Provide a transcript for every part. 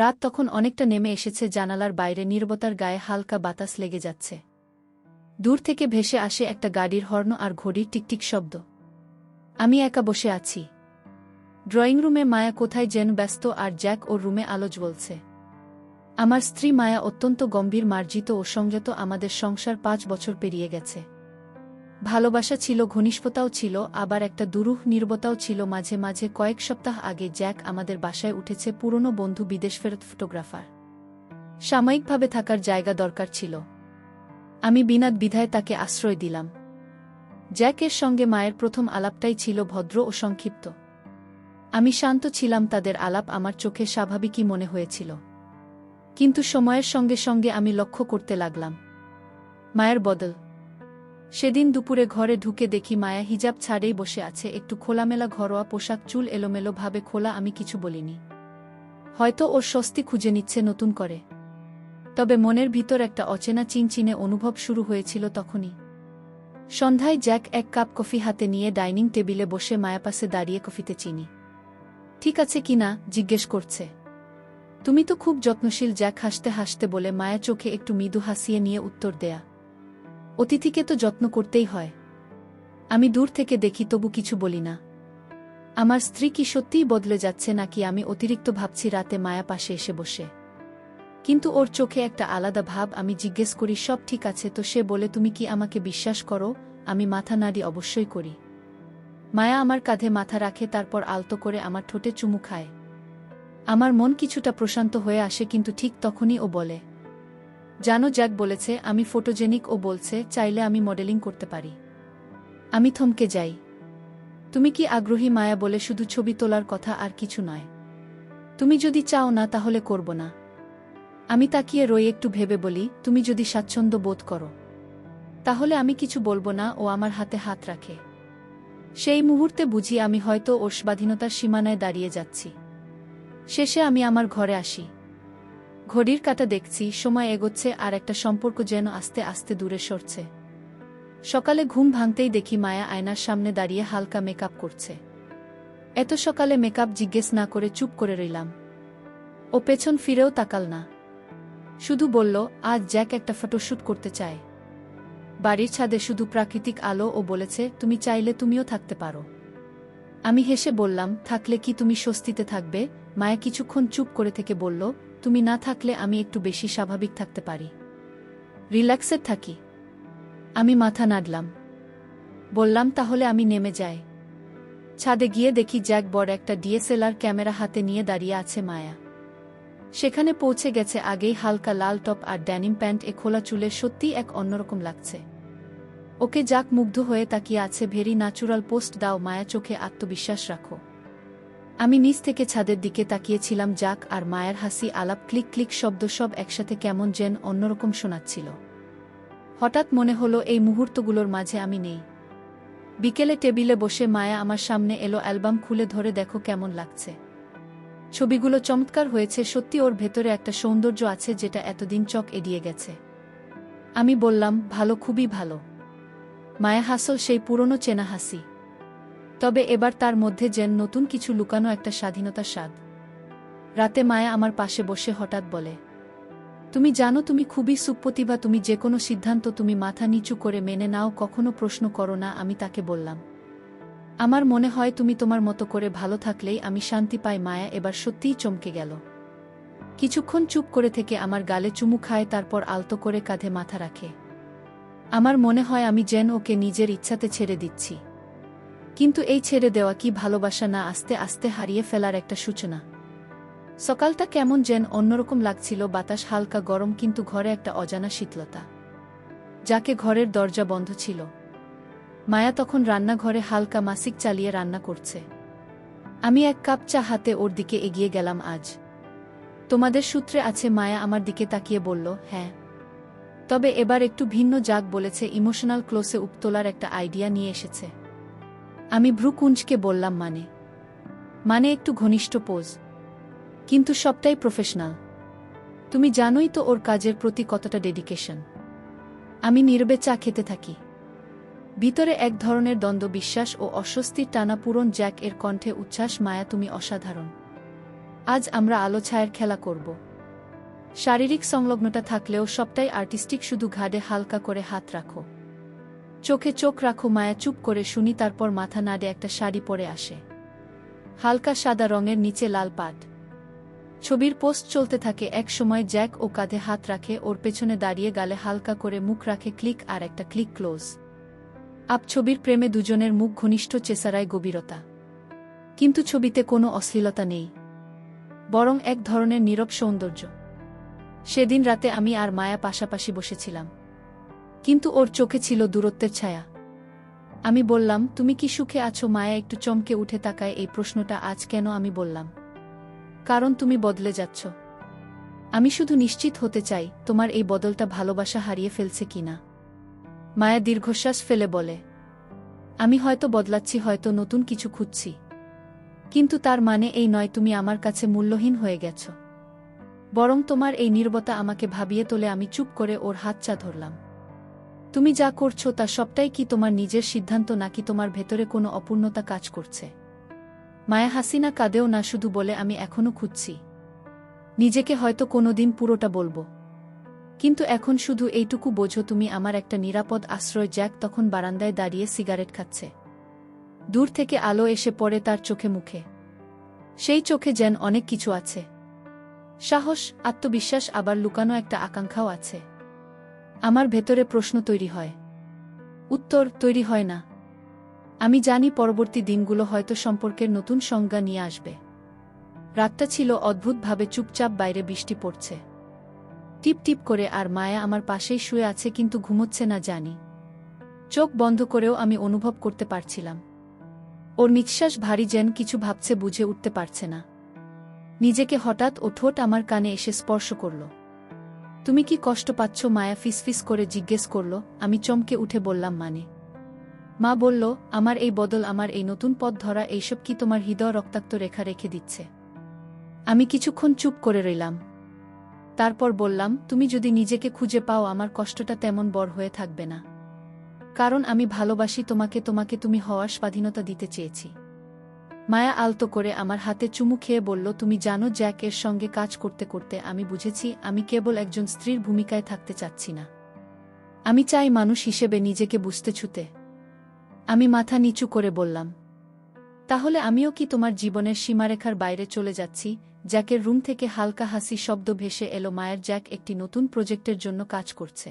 রাত তখন অনেকটা নেমে এসেছে, জানালার বাইরে নীরবতার গায়ে হালকা বাতাস লেগে যাচ্ছে। দূর থেকে ভেসে আসে একটা গাড়ির হর্ন আর ঘড়ির টিকটিক শব্দ। আমি একা বসে আছি ড্রয়িং রুমে। মায়া কোথায় যেন ব্যস্ত, আর জ্যাক ওর রুমে আলো জ্বলছে। আমার স্ত্রী মায়া অত্যন্ত গম্ভীর, মার্জিত ও সংযত। আমাদের সংসার 5 বছর পেরিয়ে গেছে। ভালোবাসা ছিল, ঘনিষ্ঠতাও ছিল, আবার একটা দুরূহ নীরবতাও ছিল মাঝে মাঝে। কয়েক সপ্তাহ আগে জ্যাক আমাদের বাসায় উঠেছে। পুরনো বন্ধু, বিদেশফেরত ফটোগ্রাফার। সাময়িকভাবে থাকার জায়গা দরকার ছিল। আমি বিনা দ্বিধায় তাকে আশ্রয় দিলাম। জ্যাকের সঙ্গে মায়ের প্রথম আলাপটাই ছিল ভদ্র ও সংক্ষিপ্ত। আমি শান্ত ছিলাম। তাদের আলাপ আমার চোখে স্বাভাবিকই মনে হয়েছিল। কিন্তু সময়ের সঙ্গে সঙ্গে আমি লক্ষ্য করতে লাগলাম মায়ের বদল। সেদিন দুপুরে ঘরে ঢুকে দেখি মায়া হিজাব ছাড়েই বসে আছে, একটু খোলামেলা ঘরোয়া পোশাক, চুল এলোমেলো ভাবে খোলা। আমি কিছু বলিনি। হয়তো ওর স্বস্তি খুঁজে নিচ্ছে নতুন করে। তবে মনের ভিতর একটা অচেনা চিনচিনে অনুভব শুরু হয়েছিল তখনই। সন্ধ্যায় জ্যাক 1 কাপ কফি হাতে নিয়ে ডাইনিং টেবিলে বসে মায়া পাশে দাঁড়িয়ে কফিতে চিনি ঠিক আছে কিনা জিজ্ঞেস করছে। তুমি তো খুব যত্নশীল, জ্যাক হাসতে হাসতে বলে। মায়া চোখে একটু মৃদু হাসিয়ে নিয়ে উত্তর দেয়া, অতিথিকে তো যত্ন করতেই হয়। আমি দূর থেকে দেখি, তবু কিছু বলি না। আমার স্ত্রী কি সত্যিই বদলে যাচ্ছে, নাকি আমি অতিরিক্ত ভাবছি? রাতে মায়া পাশে এসে বসে, কিন্তু ওর চোখে একটা আলাদা ভাব। আমি জিজ্ঞেস করি, সব ঠিক আছে তো? সে বলে, তুমি কি আমাকে বিশ্বাস করো? আমি মাথা নাড়ি, অবশ্যই করি। মায়া আমার কাঁধে মাথা রাখে, তারপর আলতো করে আমার ঠোঁটে চুমু খায়। আমার মন কিছুটা প্রশান্ত হয়ে আসে, কিন্তু ঠিক তখনই ও বলে, জানো জ্যাক বলেছে আমি ফটোজেনিক। ও বলছে চাইলে আমি মডেলিং করতে পারি। আমি থমকে যাই। তুমি কি আগ্রহী? মায়া বলে, শুধু ছবি তোলার কথা, আর কিছু নয়। তুমি যদি চাও না তাহলে করব না। আমি তাকিয়ে রই, একটু ভেবে বলি, তুমি যদি স্বাচ্ছন্দ্য বোধ করো তাহলে আমি কিছু বলবো না। ও আমার হাতে হাত রাখে। সেই মুহূর্তে বুঝি আমি হয়তো ওর স্বাধীনতার সীমানায় দাঁড়িয়ে যাচ্ছি। শেষে আমি আমার ঘরে আসি। ঘড়ির কাঁটা দেখছি, সময় এগোচ্ছে, আর একটা সম্পর্ক যেন আস্তে আস্তে দূরে সরছে। সকালে ঘুম ভাঙতেই দেখি মায়া আয়নার সামনে দাঁড়িয়ে হালকা মেকআপ করছে। এত সকালে মেকআপ? জিজ্ঞেস না করে চুপ করে রইলাম। ও পেছন ফিরেও তাকাল না, শুধু বলল, আজ জ্যাক একটা ফটোশ্যুট করতে চায়। বাড়ির ছাদে শুধু প্রাকৃতিক আলো। ও বলেছে তুমি চাইলে তুমিও থাকতে পারো। আমি হেসে বললাম, থাকলে কি তুমি স্বস্তিতে থাকবে? মায়া কিছুক্ষণ চুপ করে থেকে বলল, তুমি না থাকলে আমি একটু বেশি স্বাভাবিক থাকতে পারি, রিল্যাক্সেড থাকি। আমি মাথা নাড়লাম, বললাম, তাহলে আমি নেমে যাই। ছাদে গিয়ে দেখি জ্যাক বড় একটা ডিএসএলআর ক্যামেরা হাতে নিয়ে দাঁড়িয়ে আছে। মায়া সেখানে পৌঁছে গেছে আগেই। হালকা লাল টপ আর ড্যানিম প্যান্ট, এ খোলা চুলে সত্যিই এক অন্যরকম লাগছে ওকে। জ্যাক মুগ্ধ হয়ে তাকিয়ে আছে। ভেরি ন্যাচুরাল পোস্ট দাও মায়া, চোখে আত্মবিশ্বাস রাখো। আমি নিচ থেকে ছাদের দিকে তাকিয়েছিলাম। জ্যাক আর মায়ের হাসি, আলাপ, ক্লিক ক্লিক শব্দ, সব একসাথে কেমন যেন অন্যরকম শোনাচ্ছিল। হঠাৎ মনে হলো এই মুহূর্তগুলোর মাঝে আমি নেই। বিকেলে টেবিলে বসে মায়া আমার সামনে এলো। অ্যালবাম খুলে ধরে, দেখো কেমন লাগছে। ছবিগুলো চমৎকার হয়েছে। সত্যি ওর ভেতরে একটা সৌন্দর্য আছে যেটা এতদিন চোখ এড়িয়ে গেছে। আমি বললাম, ভালো, খুবই ভালো। মায়া হাসল, সেই পুরনো চেনা হাসি। তবে এবার তার মধ্যে যেন নতুন কিছু লুকানো, একটা স্বাধীনতার স্বাদ। রাতে মায়া আমার পাশে বসে হঠাৎ বলে, তুমি জানো তুমি খুবই সুপ্রতিভা। তুমি যে কোনো সিদ্ধান্ত তুমি মাথা নিচু করে মেনে নাও, কখনো প্রশ্ন করো না। আমি তাকে বললাম, আমার মনে হয় তুমি তোমার মতো করে ভালো থাকলেই আমি শান্তি পাই। মায়া এবার সত্যিই চমকে গেল। কিছুক্ষণ চুপ করে থেকে আমার গালে চুমু খায়, তারপর আলতো করে কাঁধে মাথা রাখে। আমার মনে হয় আমি যেন ওকে নিজের ইচ্ছাতে ছেড়ে দিচ্ছি। কিন্তু এই ছেড়ে দেওয়া কি ভালোবাসা না আস্তে আস্তে হারিয়ে ফেলার একটা সূচনা? সকালটা কেমন যেন অন্যরকম লাগছিল। বাতাস হালকা গরম, কিন্তু ঘরে একটা অজানা শীতলতা। যাকে ঘরের দরজা বন্ধ ছিল। মায়া তখন রান্নাঘরে হালকা মাসিক চালিয়ে রান্না করছে। আমি 1 কাপ চা হাতে ওর দিকে এগিয়ে গেলাম। আজ তোমাদের সূত্রে আছে? মায়া আমার দিকে তাকিয়ে বলল, হ্যাঁ, তবে এবার একটু ভিন্ন। জ্যাক বলেছে ইমোশনাল ক্লোজে তোলার একটা আইডিয়া নিয়ে এসেছে। আমি ভ্রু কুঁচকে বললাম, মানে একটু ঘনিষ্ঠ পোজ, কিন্তু সবটাই প্রফেশনাল। তুমি জানোই তো ওর কাজের প্রতি কতটা ডেডিকেশন। আমি নীরবে চা খেতে থাকি। ভিতরে এক ধরনের দ্বন্দ্ব, বিশ্বাস ও অস্বস্তির টানাপূরণ। জ্যাক এর কণ্ঠে উচ্ছ্বাস, মায়া তুমি অসাধারণ। আজ আমরা আলো ছায়ার খেলা করব। শারীরিক সংলগ্নতা থাকলেও সবটাই আর্টিস্টিক, শুধু ঘাড়ে হালকা করে হাত রাখো। চোখে চোখ রাখো। মায়া চুপ করে শুনি, তারপর মাথা নাড়ে একটা শাড়ি পরে আসে, হালকা সাদা রঙের, নিচে লাল পাট। ছবির পোস্ট চলতে থাকে। এক সময় জ্যাক ও কাঁধে হাত রাখে, ওর পেছনে দাঁড়িয়ে গালে হালকা করে মুখ রাখে। ক্লিক আর একটা ক্লিক, ক্লোজ আপ। ছবির প্রেমে দুজনের মুখ ঘনিষ্ঠ, চেসারায় গভীরতা। কিন্তু ছবিতে কোনো অশ্লীলতা নেই, বরং এক ধরনের নীরব সৌন্দর্য। সেদিন রাতে আমি আর মায়া পাশাপাশি বসেছিলাম, কিন্তু ওর চোখে ছিল দূরত্বের ছায়া। আমি বললাম, তুমি কি সুখে আছো? মায়া একটু চমকে উঠে তাকায়। এই প্রশ্নটা আজ কেন? আমি বললাম, কারণ তুমি বদলে যাচ্ছ। আমি শুধু নিশ্চিত হতে চাই তোমার এই বদলটা ভালোবাসা হারিয়ে ফেলছে কিনা। মায়া দীর্ঘশ্বাস ফেলে বলে, আমি হয়তো বদলাচ্ছি, হয়তো নতুন কিছু খুঁজছি, কিন্তু তার মানে এই নয় তুমি আমার কাছে মূল্যহীন হয়ে গেছ। বরং তোমার এই নীরবতা আমাকে ভাবিয়ে তোলে। আমি চুপ করে ওর হাতটা ধরলাম। তুমি যা করছো তা সবটাই কি তোমার নিজের সিদ্ধান্ত, নাকি তোমার ভেতরে কোনো অপূর্ণতা কাজ করছে? মায়া হাসিনা, কাঁদেও না, শুধু বলে, আমি এখনো খুঁজছি নিজেকে। হয়তো কোনোদিন পুরোটা বলবো, কিন্তু এখন শুধু এইটুকু বোঝো, তুমি আমার একটা নিরাপদ আশ্রয়। জ্যাক তখন বারান্দায় দাঁড়িয়ে সিগারেট খাচ্ছে। দূর থেকে আলো এসে পড়ে তার চোখে মুখে। সেই চোখে যেন অনেক কিছু আছে, সাহস, আত্মবিশ্বাস, আবার লুকানো একটা আকাঙ্ক্ষাও আছে। আমার ভেতরে প্রশ্ন তৈরি হয়, উত্তর তৈরি হয় না। আমি জানি পরবর্তী দিনগুলো হয়তো সম্পর্কের নতুন সংজ্ঞা নিয়ে আসবে। রাতটা ছিল অদ্ভুতভাবে চুপচাপ। বাইরে বৃষ্টি পড়ছে টিপ টিপ করে, আর মায়া আমার পাশেই শুয়ে আছে, কিন্তু ঘুমোচ্ছে না জানি। চোখ বন্ধ করেও আমি অনুভব করতে পারছিলাম ওর নিঃশ্বাস ভারী, যেন কিছু ভাবছে, বুঝে উঠতে পারছে না নিজেকে। হঠাৎ ও ঠোঁট আমার কানে এসে স্পর্শ করল। তুমি কি কষ্ট পাচ্ছ? মায়া ফিসফিস করে জিজ্ঞেস করল। আমি চমকে উঠে বললাম, মানে? মা বলল, আমার এই বদল, আমার এই নতুন পথ ধরা, এইসব কি তোমার হৃদয় রক্তাক্ত রেখা রেখে দিচ্ছে? আমি কিছুক্ষণ চুপ করে রইলাম, তারপর বললাম, তুমি যদি নিজেকে খুঁজে পাও, আমার কষ্টটা তেমন বড় হয়ে থাকবে না। কারণ আমি ভালোবাসি তোমাকে, তোমাকে তুমি হওয়ার স্বাধীনতা দিতে চেয়েছি। মায়া আলতো করে আমার হাতে চুমু খেয়ে বলল, তুমি জানো জ্যাক, এর সঙ্গে কাজ করতে করতে আমি বুঝেছি আমি কেবল একজন স্ত্রীর ভূমিকায় থাকতে চাচ্ছি না। আমি চাই মানুষ হিসেবে নিজেকে বুঝতে ছুতে। আমি মাথা নিচু করে বললাম, তাহলে আমিও কি তোমার জীবনের সীমারেখার বাইরে চলে যাচ্ছি? জ্যাকের রুম থেকে হালকা হাসি শব্দ ভেসে এলো। মায়ের জ্যাক একটি নতুন প্রজেক্টের জন্য কাজ করছে।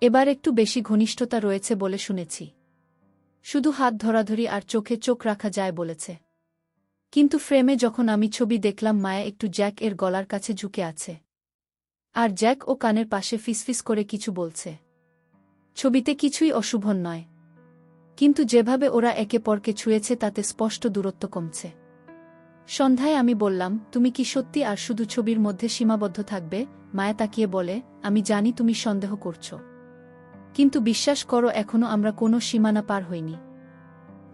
এবার একটু বেশি ঘনিষ্ঠতা রয়েছে বলে শুনেছি। শুধু হাত ধরাধরি আর চোখে চোখ রাখা যায় বলেছে। কিন্তু ফ্রেমে যখন আমি ছবি দেখলাম, মায়া একটু জ্যাক এর গলার কাছে ঝুঁকে আছে, আর জ্যাক ও কানের পাশে ফিসফিস করে কিছু বলছে। ছবিতে কিছুই অশুভ নয়, কিন্তু যেভাবে ওরা একে পরকে ছুঁয়েছে তাতে স্পষ্ট দূরত্ব কমছে। সন্ধ্যায় আমি বললাম, তুমি কি সত্যি আর শুধু ছবির মধ্যে সীমাবদ্ধ থাকবে? মায়া তাকিয়ে বলে, আমি জানি তুমি সন্দেহ করছো, কিন্তু বিশ্বাস করো, এখনো আমরা কোনো সীমানা পার হইনি।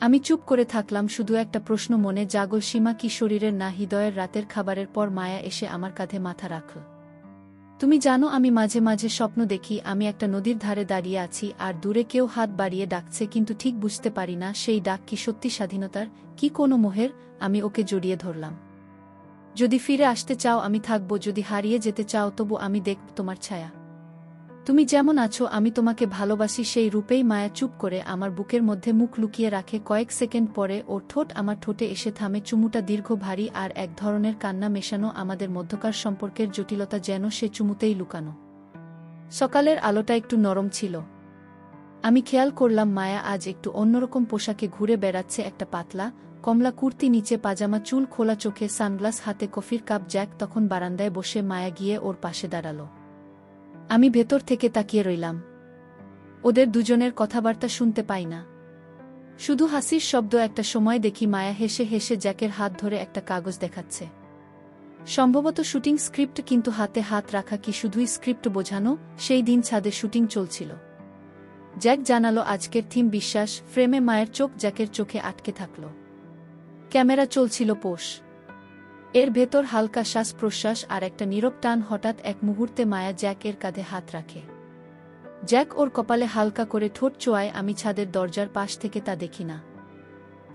আমি চুপ করে থাকলাম, শুধু একটা প্রশ্ন মনে জাগল, সীমা কি শরীরের না হৃদয়ের? রাতের খাবারের পর মায়া এসে আমার কাঁধে মাথা রাখল। তুমি জানো, আমি মাঝে মাঝে স্বপ্ন দেখি আমি একটা নদীর ধারে দাঁড়িয়ে আছি, আর দূরে কেউ হাত বাড়িয়ে ডাকছে, কিন্তু ঠিক বুঝতে পারি না সেই ডাক কি সত্যি স্বাধীনতার, কি কোনো মোহের। আমি ওকে জড়িয়ে ধরলাম। যদি ফিরে আসতে চাও আমি থাকব, যদি হারিয়ে যেতে চাও তবু আমি দেখব তোমার ছায়া। তুমি যেমন আছো আমি তোমাকে ভালোবাসি, সেই রূপেই। মায়া চুপ করে আমার বুকের মধ্যে মুখ লুকিয়ে রাখে। কয়েক সেকেন্ড পরে ওর ঠোঁট আমার ঠোঁটে এসে থামে। চুমুটা দীর্ঘ, ভারী, আর এক ধরনের কান্না মেশানো। আমাদের মধ্যকার সম্পর্কের জটিলতা যেন সে চুমুতেই লুকানো। সকালের আলোটা একটু নরম ছিল। আমি খেয়াল করলাম মায়া আজ একটু অন্যরকম পোশাকে ঘুরে বেড়াচ্ছে, একটা পাতলা কমলা কুর্তি, নিচে পাজামা, চুল খোলা, চোখে সানগ্লাস, হাতে কফির কাপ। জ্যাক তখন বারান্দায় বসে, মায়া গিয়ে ওর পাশে দাঁড়াল। আমি ভেতর থেকে তাকিয়ে রইলাম। ওদের দুজনের কথাবার্তা শুনতে পাই না, শুধু হাসির শব্দ। একটা সময় দেখি মায়া হেসে হেসে জ্যাকের হাত ধরে একটা কাগজ দেখাচ্ছে, সম্ভবত শুটিং স্ক্রিপ্ট। কিন্তু হাতে হাত রাখা কি শুধুই স্ক্রিপ্ট বোঝানো? সেই দিন ছাদে শুটিং চলছিল। জ্যাক জানালো আজকের থিম বিশ্বাস। ফ্রেমে মায়ের চোখ জ্যাকের চোখে আটকে থাকল। ক্যামেরা চলছিল পোষ, এর ভেতর হালকা শ্বাস প্রশ্বাস আর একটা নীরব টান। হঠাৎ এক মুহূর্তে মায়া জ্যাকের কাঁধে হাত রাখে। জ্যাক ওর কপালে হালকা করে ঠোঁট চোয়ায়। আমি ছাদের দরজার পাশ থেকে তা দেখি না।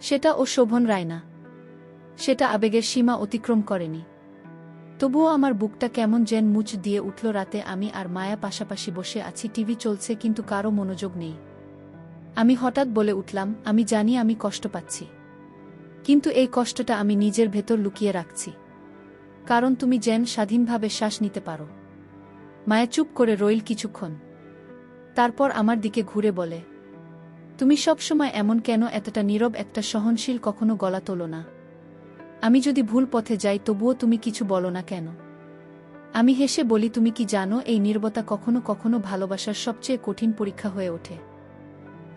সেটা ও শোভন রায় না, সেটা আবেগের সীমা অতিক্রম করেনি। তবুও আমার বুকটা কেমন যেন মুচ দিয়ে উঠল। রাতে আমি আর মায়া পাশাপাশি বসে আছি, টিভি চলছে কিন্তু কারও মনোযোগ নেই। আমি হঠাৎ বলে উঠলাম, আমি জানি আমি কষ্ট পাচ্ছি, কিন্তু এই কষ্টটা আমি নিজের ভেতর লুকিয়ে রাখছি, কারণ তুমি যেন স্বাধীনভাবে শ্বাস নিতে পারো। মায়া চুপ করে রইল কিছুক্ষণ, তারপর আমার দিকে ঘুরে বলে, তুমি সবসময় এমন কেন, এতটা নীরব, একটা সহনশীল, কখনো গলা তোলো না? আমি যদি ভুল পথে যাই তবুও তুমি কিছু বলো না কেন? আমি হেসে বলি, তুমি কি জানো, এই নীরবতা কখনো কখনো ভালোবাসার সবচেয়ে কঠিন পরীক্ষা হয়ে ওঠে।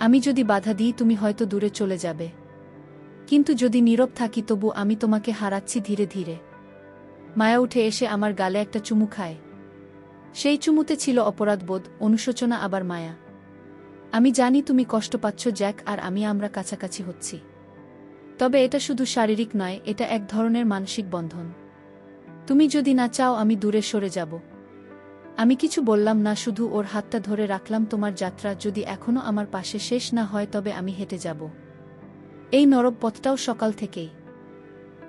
আমি যদি বাধা দিই তুমি হয়তো দূরে চলে যাবে, কিন্তু যদি নীরব থাকি তবু আমি তোমাকে হারাচ্ছি ধীরে ধীরে। মায়া উঠে এসে আমার গালে একটা চুমু খায়। সেই চুমুতে ছিল অপরাধবোধ, অনুশোচনা, আবার মায়া। আমি জানি তুমি কষ্ট পাচ্ছ জ্যাক, আর আমরা কাছাকাছি হচ্ছি, তবে এটা শুধু শারীরিক নয়, এটা এক ধরনের মানসিক বন্ধন। তুমি যদি না চাও আমি দূরে সরে যাব। আমি কিছু বললাম না, শুধু ওর হাতটা ধরে রাখলাম। তোমার যাত্রা যদি এখনো আমার পাশে শেষ না হয় তবে আমি হেঁটে যাব এই নরক পথটাও সকাল থেকেই।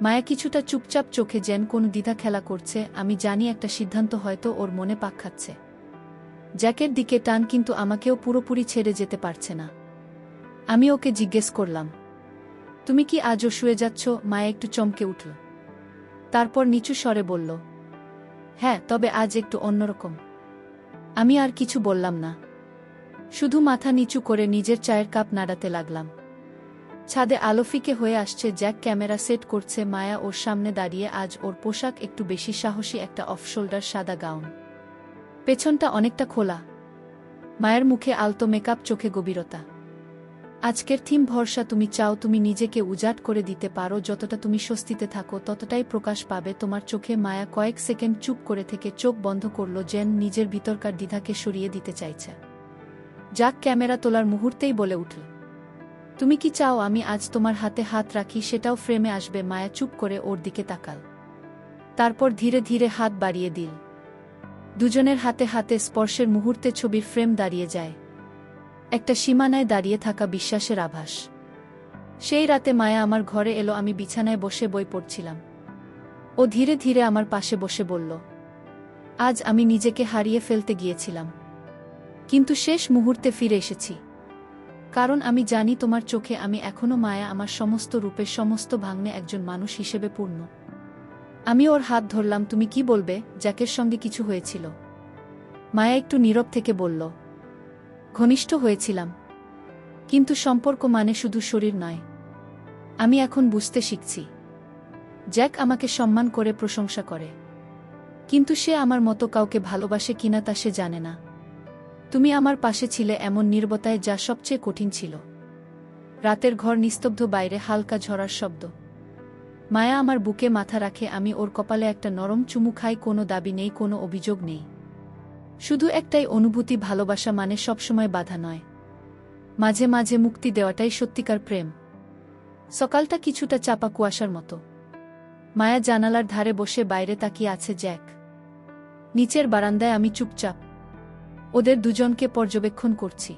মায়া কিছুটা চুপচাপ, চোখে যেন কোনো দ্বিধা খেলা করছে। আমি জানি একটা সিদ্ধান্ত হয়তো ওর মনে পাক খাচ্ছে। জ্যাকের দিকে টান, কিন্তু আমাকেও পুরোপুরি ছেড়ে যেতে পারছে না। আমি ওকে জিজ্ঞেস করলাম, তুমি কি আজও শুয়ে যাচ্ছ? মায়া একটু চমকে উঠল, তারপর নিচু স্বরে বলল, হ্যাঁ, তবে আজ একটু অন্যরকম। আমি আর কিছু বললাম না, শুধু মাথা নিচু করে নিজের চায়ের কাপ নাড়াতে লাগলাম। ছাদে আলো ফিকে হয়ে আসছে, জ্যাক ক্যামেরা সেট করছে। মায়া ওর সামনে দাঁড়িয়ে। আজ ওর পোশাক একটু বেশি সাহসী, একটা অফ শোল্ডার সাদা গাউন, পেছনটা অনেকটা খোলা। মায়ের মুখে আলতো মেকআপ, চোখে গভীরতা। আজকের থিম ভরসা। তুমি চাও তুমি নিজেকে উজাড় করে দিতে পারো, যতটা তুমি স্বস্তিতে থাকো ততটাই প্রকাশ পাবে তোমার চোখে। মায়া কয়েক সেকেন্ড চুপ করে থেকে চোখ বন্ধ করল, যেন নিজের ভিতরকার দ্বিধাকে সরিয়ে দিতে চাইছে। জ্যাক ক্যামেরা তোলার মুহূর্তেই বলে উঠল, তুমি কি চাও আমি আজ তোমার হাতে হাত রাখি, সেটাও ফ্রেমে আসবে? মায়া চুপ করে ওর দিকে তাকাল, তারপর ধীরে ধীরে হাত বাড়িয়ে দিল। দুজনের হাতে হাতে স্পর্শের মুহূর্তে ছবির ফ্রেম দাঁড়িয়ে যায়, একটা সীমানায় দাঁড়িয়ে থাকা বিশ্বাসের আভাস। সেই রাতে মায়া আমার ঘরে এলো, আমি বিছানায় বসে বই পড়ছিলাম। ও ধীরে ধীরে আমার পাশে বসে বলল, আজ আমি নিজেকে হারিয়ে ফেলতে গিয়েছিলাম, কিন্তু শেষ মুহূর্তে ফিরে এসেছি, কারণ আমি জানি তোমার চোখে আমি এখনো মায়া, আমার সমস্ত রূপে, সমস্ত ভাঙনে একজন মানুষ হিসেবে পূর্ণ। আমি ওর হাত ধরলাম। তুমি কি বলবে? জ্যাকের সঙ্গে কিছু হয়েছিল? মায়া একটু নীরব থেকে বলল, ঘনিষ্ঠ হয়েছিলাম, কিন্তু সম্পর্ক মানে শুধু শরীর নয়। আমি এখন বুঝতে শিখছি, জ্যাক আমাকে সম্মান করে, প্রশংসা করে, কিন্তু সে আমার মতো কাউকে ভালোবাসে কিনা তা সে জানে না। তুমি আমার পাশে ছিলে এমন নীরবতায়, যা সবচেয়ে কঠিন ছিল। রাতের ঘর নিস্তব্ধ, বাইরে হালকা ঝরার শব্দ। মায়া আমার বুকে মাথা রাখে, আমি ওর কপালে একটা নরম চুমু খাই। কোনো দাবি নেই, কোনো অভিযোগ নেই, শুধু একটাই অনুভূতি, ভালোবাসা মানে সবসময় বাধা নয়, মাঝে মাঝে মুক্তি দেওয়াটাই সত্যিকার প্রেম। সকালটা কিছুটা চাপা কুয়াশার মতো। মায়া জানালার ধারে বসে বাইরে তাকিয়ে আছে। জ্যাক নিচের বারান্দায়, আমি চুপচাপ ওদের দুজনকে পর্যবেক্ষণ করছি।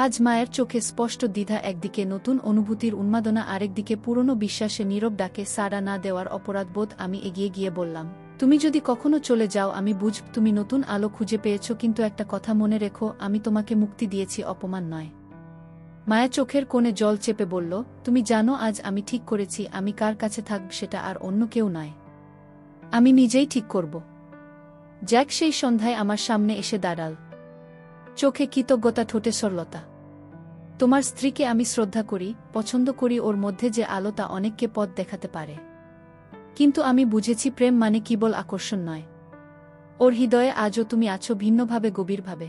আজ মায়ের চোখে স্পষ্ট দ্বিধা, একদিকে নতুন অনুভূতির উন্মাদনা, আরেকদিকে পুরনো বিশ্বাসে নীরব ডাকে সাড়া না দেওয়ার অপরাধবোধ। আমি এগিয়ে গিয়ে বললাম, তুমি যদি কখনো চলে যাও আমি বুঝব, তুমি নতুন আলো খুঁজে পেয়েছ, কিন্তু একটা কথা মনে রেখো, আমি তোমাকে মুক্তি দিয়েছি, অপমান নয়। মায়া চোখের কোণে জল চেপে বলল, তুমি জানো আজ আমি ঠিক করেছি, আমি কার কাছে থাকব সেটা আর অন্য কেউ নয়, আমি নিজেই ঠিক করব। জ্যাক সেই সন্ধ্যায় আমার সামনে এসে দাঁড়াল, চোখে কৃতজ্ঞতা, ঠোঁটে সরলতা। তোমার স্ত্রীকে আমি শ্রদ্ধা করি, পছন্দ করি, ওর মধ্যে যে আলো তা অনেককে পথ দেখাতে পারে, কিন্তু আমি বুঝেছি প্রেম মানে কেবল আকর্ষণ নয়। ওর হৃদয়ে আজও তুমি আছো, ভিন্নভাবে, গভীরভাবে।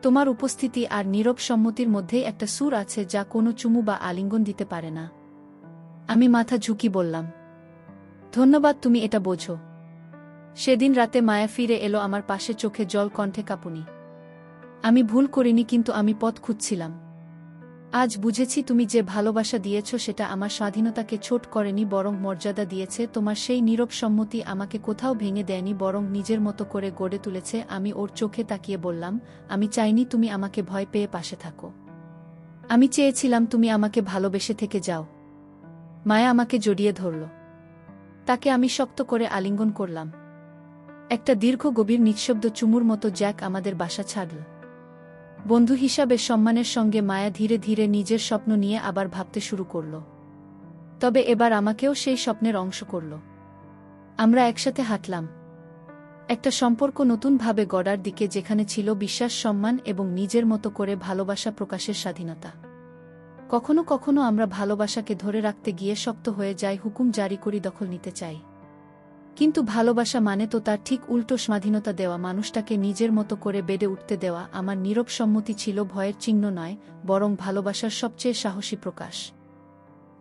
তোমার উপস্থিতি আর নীরব সম্মতির মধ্যেই একটা সুর আছে যা কোনো চুমু বা আলিঙ্গন দিতে পারে না। আমি মাথা ঝুঁকি বললাম, ধন্যবাদ, তুমি এটা বোঝো। সেদিন রাতে মায়া ফিরে এলো আমার পাশে, চোখে জল, কণ্ঠে কাঁপুনি। আমি ভুল করিনি, কিন্তু আমি পথ খুঁজছিলাম। আজ বুঝেছি তুমি যে ভালোবাসা দিয়েছ সেটা আমার স্বাধীনতাকে ছোট করেনি, বরং মর্যাদা দিয়েছে। তোমার সেই নীরব সম্মতি আমাকে কোথাও ভেঙে দেয়নি, বরং নিজের মতো করে গড়ে তুলেছে। আমি ওর চোখে তাকিয়ে বললাম, আমি চাইনি তুমি আমাকে ভয় পেয়ে পাশে থাকো, আমি চেয়েছিলাম তুমি আমাকে ভালোবেসে থেকে যাও। মায়া আমাকে জড়িয়ে ধরল। তাকে আমি শক্ত করে আলিঙ্গন করলাম। একটা দীর্ঘ গভীর নিঃশব্দ চুমুর মতো জ্যাক আমাদের বাসা ছাড়ল। বন্ধু হিসাবে সম্মানের সঙ্গে মায়া ধীরে ধীরে নিজের স্বপ্ন নিয়ে আবার ভাবতে শুরু করল। তবে এবার আমাকেও সেই স্বপ্নের অংশ করল। আমরা একসাথে হাঁটলাম একটা সম্পর্ক নতুনভাবে গড়ার দিকে, যেখানে ছিল বিশ্বাস, সম্মান এবং নিজের মতো করে ভালোবাসা প্রকাশের স্বাধীনতা। কখনো কখনো আমরা ভালোবাসাকে ধরে রাখতে গিয়ে শক্ত হয়ে যাই, হুকুম জারি করি, দখল নিতে চাই। কিন্তু ভালোবাসা মানে তো তার ঠিক উল্টো, স্বাধীনতা দেওয়া, মানুষটাকে নিজের মতো করে বেড়ে উঠতে দেওয়া। আমার নীরব সম্মতি ছিল ভয়ের চিহ্ন নয়, বরং ভালোবাসার সবচেয়ে সাহসী প্রকাশ।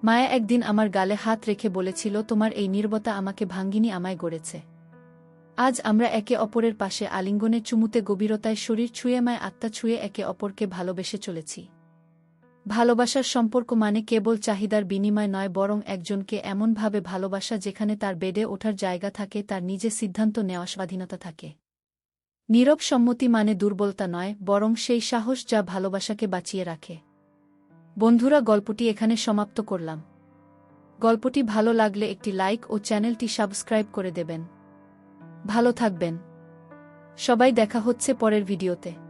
মায়া একদিন আমার গালে হাত রেখে বলেছিল, তোমার এই নীরবতা আমাকে ভাঙ্গিনি, আমায় গড়েছে। আজ আমরা একে অপরের পাশে আলিঙ্গনে, চুমুতে, গভীরতায় শরীর ছুঁয়ে, মায় আত্মা ছুঁয়ে একে অপরকে ভালোবেসে চলেছি। ভালোবাসার সম্পর্ক মানে কেবল চাহিদার বিনিময় নয়, বরং একজনকে এমনভাবে ভালোবাসা যেখানে তার বেড়ে ওঠার জায়গা থাকে, তার নিজে সিদ্ধান্ত নেওয়া স্বাধীনতা থাকে। নীরব সম্মতি মানে দুর্বলতা নয়, বরং সেই সাহস যা ভালোবাসাকে বাঁচিয়ে রাখে। বন্ধুরা, গল্পটি এখানে সমাপ্ত করলাম। গল্পটি ভালো লাগলে একটি লাইক ও চ্যানেলটি সাবস্ক্রাইব করে দেবেন। ভালো থাকবেন সবাই, দেখা হচ্ছে পরের ভিডিওতে।